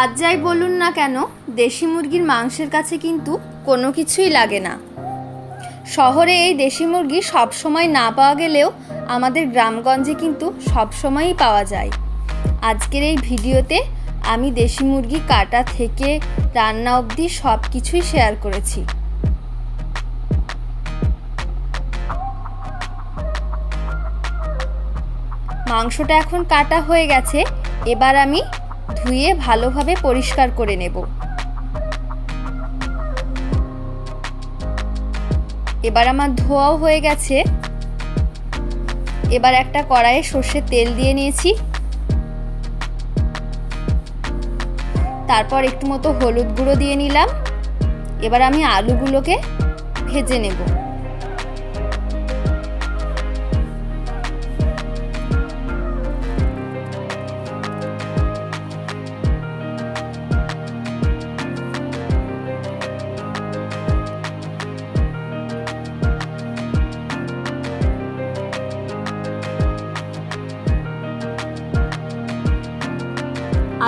আজ যাই বলুন না কেন, দেশি মুরগির মাংসের কাছে কিন্তু কোনো কিছুই লাগে না। শহরে এই দেশি মুরগি সবসময় না পাওয়া গেলেও আমাদের গ্রামগঞ্জে কিন্তু সবসময়ই পাওয়া যায়। আজকের এই ভিডিওতে আমি দেশি মুরগি কাটা থেকে রান্না অবধি সব কিছুই শেয়ার করেছি। মাংসটা এখন কাটা হয়ে গেছে, এবার আমি ধুয়ে ভালোভাবে পরিষ্কার করে নেব। এবার আমার ধোয়াও হয়ে গেছে। এবার একটা কড়াইয়ে সর্ষের তেল দিয়ে নিয়েছি, তারপর একটু মতো হলুদ গুঁড়ো দিয়ে নিলাম। এবার আমি আলুগুলোকে ভেজে নেব।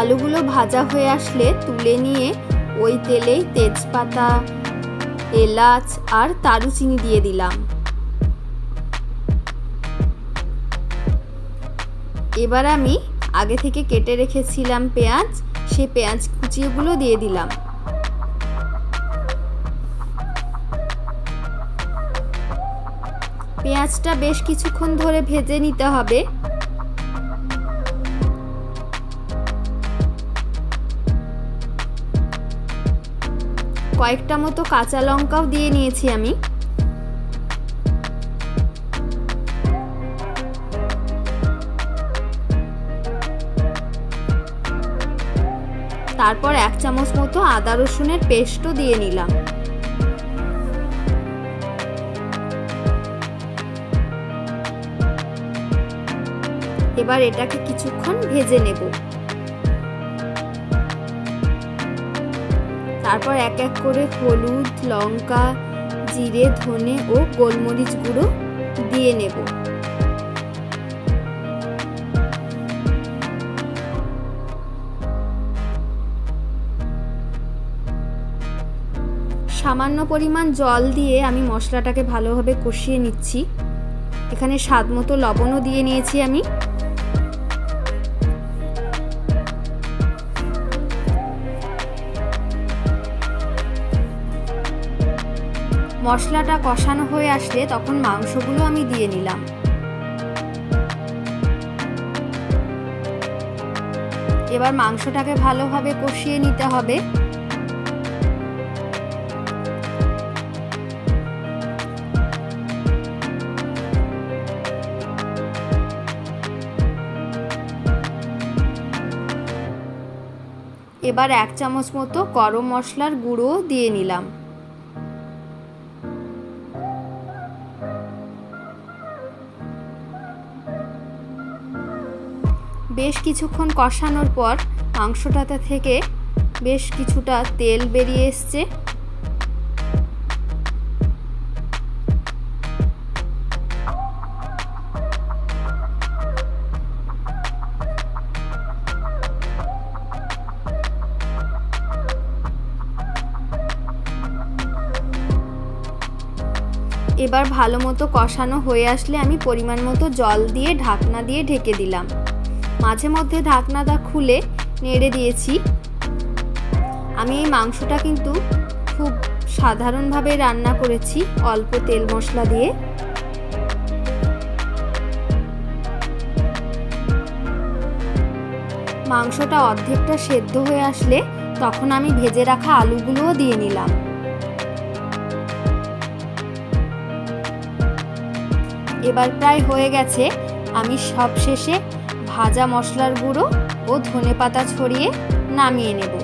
আলুগুলো ভাজা হয়ে আসলে তুলে নিয়ে ওই তেলেই তেজপাতা, এলাচ আর দারুচিনি দিয়ে দিলাম। এবার আমি আগে থেকে কেটে রেখেছিলাম পেঁয়াজ, সেই পেঁয়াজ কুচিগুলো দিয়ে দিলাম। পেঁয়াজটা বেশ কিছুক্ষণ ধরে ভেজে নিতে হবে। কয়েকটা মতো কাঁচা লঙ্কাও দিয়ে নিয়েছি আমি। তারপর 1 চামচ মতো আদা রসুনের পেস্টও দিয়ে নিলাম। এবার এটাকে কিছুক্ষণ ভেজে নেব। তারপর এক এক করে হলুদ, লঙ্কা, জিরে, ধনে ও গোলমরিচ গুঁড়ো দিয়ে নেব। সামান্য পরিমাণ জল দিয়ে আমি মশলাটাকে ভালোভাবে কষিয়ে নিচ্ছি। এখানে স্বাদ মতো লবণও দিয়ে নিয়েছি আমি। মশলাটা কষানো হয়ে আসলে তখন মাংসগুলো আমি দিয়ে নিলাম। এবার মাংসটাকে ভালোভাবে কষিয়ে নিতে হবে। এবার 1 চামচ মতো গরম মশলার গুঁড়ো দিয়ে নিলাম। বেশ কিছুক্ষণ কষানোর পর মাংসটাতে থেকে বেশ কিছুটা তেল বেরিয়ে এসছে। এবার ভালো মতো কষানো হয়ে আসলে আমি পরিমাণ মতো জল দিয়ে ঢাকনা দিয়ে ঢেকে দিলাম। মাঝে মধ্যে ঢাকনাটা খুলে নেড়ে দিয়েছি। আমি এই মাংসটা কিন্তু খুব সাধারণভাবে রান্না করেছি, অল্প তেল মশলা দিয়ে। মাংসটা অর্ধেকটা সেদ্ধ হয়ে আসলে তখন আমি ভেজে রাখা আলুগুলোও দিয়ে নিলাম। এবার প্রায় হয়ে গেছে। আমি সবশেষে ভাজা মশলার গুঁড়ো ও ধনেপাতা ছড়িয়ে নামিয়ে নেব।